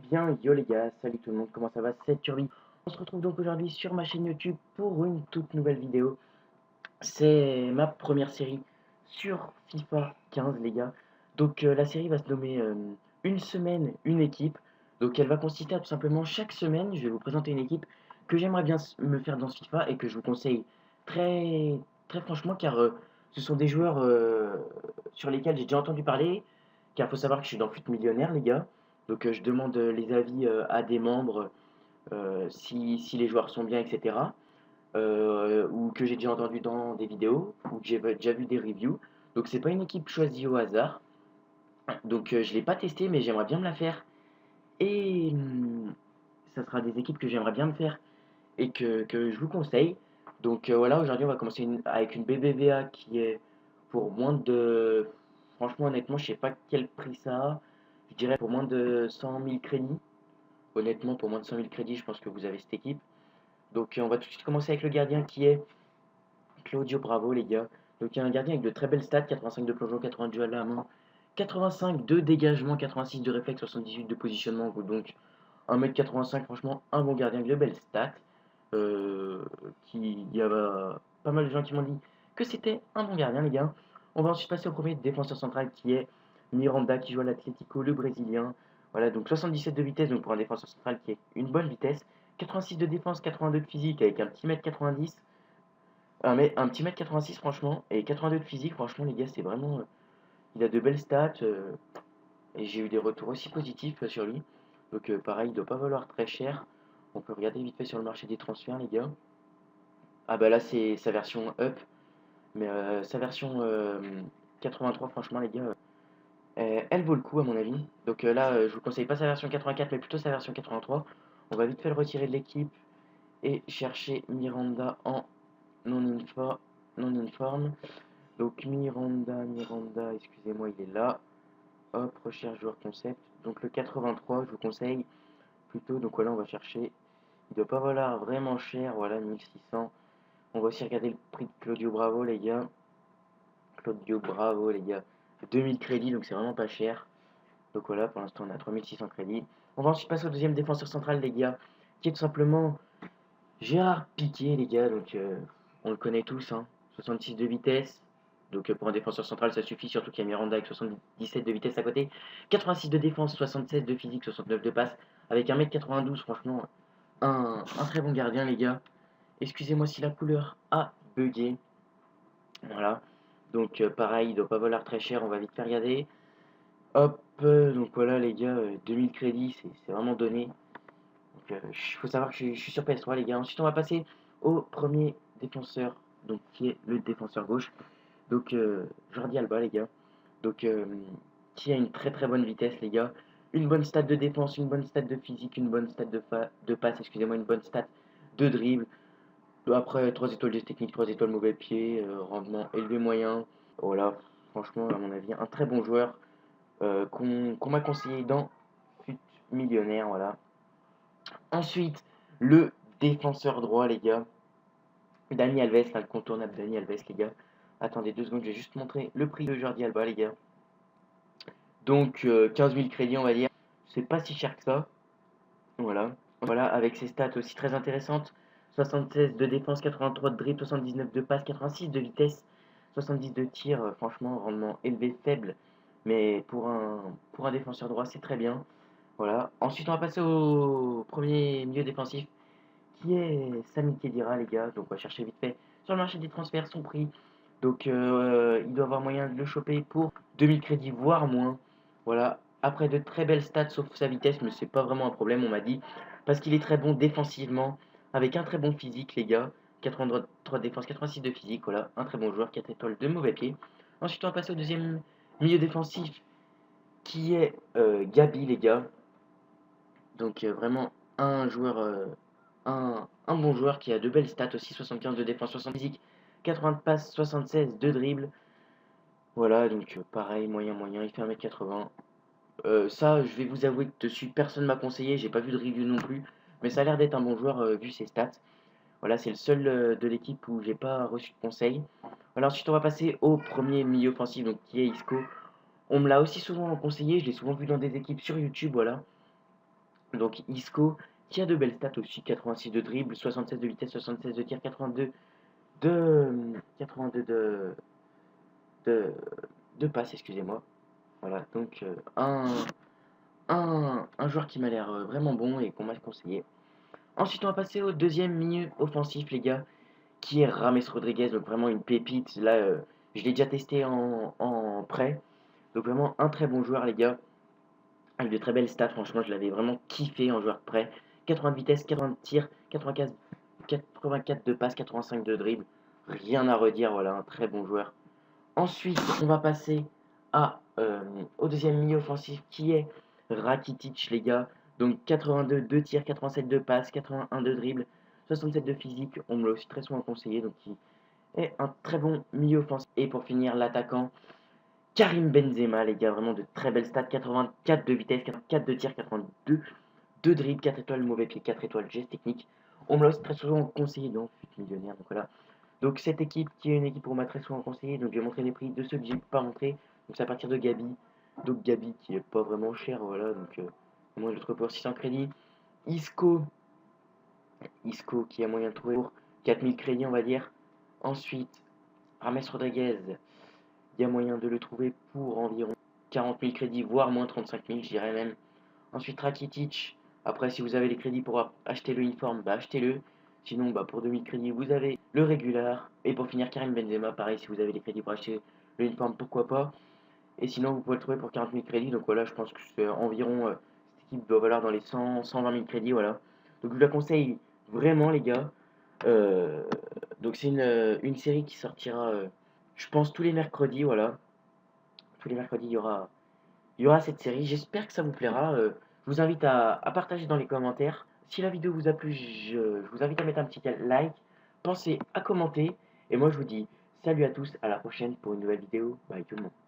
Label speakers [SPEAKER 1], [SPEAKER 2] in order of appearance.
[SPEAKER 1] Bien, yo les gars, salut tout le monde, comment ça va? C'est Turbi. On se retrouve donc aujourd'hui sur ma chaîne YouTube pour une toute nouvelle vidéo. C'est ma première série sur FIFA 15 les gars. Donc la série va se nommer Une semaine, une équipe. Donc elle va consister à tout simplement chaque semaine, je vais vous présenter une équipe que j'aimerais bien me faire dans ce FIFA et que je vous conseille très, très franchement car ce sont des joueurs sur lesquels j'ai déjà entendu parler. Car il faut savoir que je suis dans Foot Millionnaire les gars. Donc je demande les avis à des membres si les joueurs sont bien, etc. Ou que j'ai déjà entendu dans des vidéos, ou que j'ai déjà vu des reviews. Donc c'est pas une équipe choisie au hasard. Donc je l'ai pas testé, mais j'aimerais bien me la faire. Et ça sera des équipes que j'aimerais bien me faire et que je vous conseille. Donc voilà, aujourd'hui on va commencer avec une BBVA qui est pour moins de... Franchement, honnêtement, je sais pas quel prix ça a. Je dirais pour moins de 100 000 crédits. Honnêtement, pour moins de 100 000 crédits, je pense que vous avez cette équipe. Donc on va tout de suite commencer avec le gardien qui est Claudio Bravo, les gars. Donc il y a un gardien avec de très belles stats, 85 de plongeon, 80 de jeu à la main, 85 de dégagement, 86 de réflexe, 78 de positionnement. Donc 1m85, franchement, un bon gardien avec de belles stats. Euh, il y a pas mal de gens qui m'ont dit que c'était un bon gardien, les gars. On va ensuite passer au premier défenseur central qui est Miranda, qui joue à l'Atlético, le Brésilien. Voilà, donc 77 de vitesse, donc pour un défenseur central qui est une bonne vitesse. 86 de défense, 82 de physique avec un petit mètre 90. Un petit mètre 86 franchement, et 82 de physique, franchement les gars, c'est vraiment... il a de belles stats, et j'ai eu des retours aussi positifs sur lui. Donc pareil, il doit pas valoir très cher. On peut regarder vite fait sur le marché des transferts les gars. Ah bah là c'est sa version up, mais sa version 83 franchement les gars, elle vaut le coup à mon avis. Donc là je vous conseille pas sa version 84 mais plutôt sa version 83. On va vite fait le retirer de l'équipe et chercher Miranda en non informe. Donc Miranda, excusez-moi, il est là. Hop, recherche joueur concept. Donc le 83, je vous conseille plutôt. Donc voilà, on va chercher. Il doit pas valoir vraiment cher. Voilà, 1600. On va aussi regarder le prix de Claudio Bravo, les gars. Claudio Bravo, les gars. 2000 crédits, donc c'est vraiment pas cher. Donc voilà, pour l'instant, on a 3600 crédits. On va ensuite passer au deuxième défenseur central, les gars, qui est tout simplement Gérard Piqué, les gars. Donc on le connaît tous, hein. 66 de vitesse. Donc pour un défenseur central, ça suffit, surtout qu'il y a Miranda avec 77 de vitesse à côté. 86 de défense, 76 de physique, 69 de passe. Avec 1m92, franchement, un très bon gardien, les gars. Excusez-moi si la couleur a bugué. Voilà. Donc pareil, il doit pas valoir très cher, on va vite faire regarder. Hop, donc voilà les gars, 2000 crédits, c'est vraiment donné. Donc il faut savoir que je suis sur PS3 les gars. Ensuite on va passer au premier défenseur, donc qui est le défenseur gauche. Donc Jordi Alba les gars. Donc qui a une très très bonne vitesse les gars. Une bonne stat de défense, une bonne stat de physique, une bonne stat de passe, excusez-moi, une bonne stat de dribble. Après 3 étoiles de technique, 3 étoiles mauvais pied, rendement élevé moyen. Voilà, franchement à mon avis un très bon joueur qu'on m'a conseillé dans Fut Millionnaire, voilà. Ensuite, le défenseur droit, les gars. Dani Alves, l'incontournable Dani Alves, les gars. Attendez 2 secondes, je vais juste montrer le prix de Jordi Alba, les gars. Donc, 15 000 crédits, on va dire. C'est pas si cher que ça. Voilà. Voilà, avec ses stats aussi très intéressantes. 76 de défense, 83 de dribble, 79 de passe, 86 de vitesse, 70 de tir. Franchement, rendement élevé, faible. Mais pour un défenseur droit, c'est très bien. Voilà. Ensuite, on va passer au premier milieu défensif qui est Sami Khedira, les gars. Donc, on va chercher vite fait sur le marché des transferts son prix. Donc, il doit avoir moyen de le choper pour 2000 crédits, voire moins. Voilà. Après de très belles stats, sauf sa vitesse, mais c'est pas vraiment un problème, on m'a dit. Parce qu'il est très bon défensivement, avec un très bon physique, les gars. 83 de défense, 86 de physique, voilà. Un très bon joueur, 4 étoiles de mauvais pied. Ensuite, on va passer au deuxième milieu défensif, qui est Gabi, les gars. Donc, vraiment un joueur un bon joueur qui a de belles stats aussi, 75 de défense, 60 physique, 80 de passe, 76 de dribble. Voilà, donc pareil, moyen, il fait 1m80. Ça, je vais vous avouer que dessus, personne m'a conseillé, j'ai pas vu de review non plus, mais ça a l'air d'être un bon joueur vu ses stats. Voilà, c'est le seul de l'équipe où j'ai pas reçu de conseil. Voilà, ensuite on va passer au premier milieu offensif, donc qui est Isco. On me l'a aussi souvent conseillé, je l'ai souvent vu dans des équipes sur YouTube, voilà. Donc Isco, qui a de belles stats aussi, 86 de dribble, 76 de vitesse, 76 de tir, 82 de, de passe, excusez-moi. Voilà, donc un joueur qui m'a l'air vraiment bon et qu'on m'a conseillé. Ensuite, on va passer au deuxième milieu offensif, les gars, qui est Rames Rodriguez, donc vraiment une pépite. Là, je l'ai déjà testé en prêt, donc vraiment un très bon joueur, les gars, avec de très belles stats. Franchement, je l'avais vraiment kiffé en joueur de prêt. 80 de vitesse, 80 de tir, 84 de passe, 85 de dribble. Rien à redire, voilà, un très bon joueur. Ensuite, on va passer au deuxième milieu offensif qui est Rakitic, les gars. Donc 82 de tir, 87 de passe, 81 de dribble, 67 de physique. On me l'a aussi très souvent conseillé, donc il est un très bon milieu offensif. Et pour finir, l'attaquant Karim Benzema, les gars. Vraiment de très belles stats. 84 de vitesse, 84 de tir, 82 de dribble, 4 étoiles mauvais pied, 4 étoiles geste technique. On me l'a aussi très souvent conseillé dans Fut Millionnaire. Donc voilà. Donc cette équipe qui est une équipe qu'on m'a très souvent conseillé, donc je vais montrer les prix de ceux que j'ai pas montré. Donc c'est à partir de Gabi. Donc Gabi qui est pas vraiment cher, voilà, donc moi je le trouve pour 600 crédits. Isco, Isco qui a moyen de trouver pour 4000 crédits on va dire. Ensuite, Rames Rodriguez, il y a moyen de le trouver pour environ 40 000 crédits, voire moins 35 000 je dirais même. Ensuite Rakitic, après si vous avez les crédits pour acheter l'uniforme, bah achetez-le. Sinon bah pour 2000 crédits vous avez le régular. Et pour finir Karim Benzema, pareil si vous avez les crédits pour acheter l'uniforme pourquoi pas. Et sinon vous pouvez le trouver pour 40 000 crédits. Donc voilà je pense que c'est environ cette équipe doit valoir dans les 120 000 crédits voilà. Donc je la conseille vraiment les gars. Euh, donc c'est une série qui sortira je pense tous les mercredis voilà. Tous les mercredis il y aura cette série. J'espère que ça vous plaira. Je vous invite à partager dans les commentaires. Si la vidéo vous a plu, je vous invite à mettre un petit like. Pensez à commenter. Et moi, je vous dis salut à tous, à la prochaine pour une nouvelle vidéo. Bye tout le monde.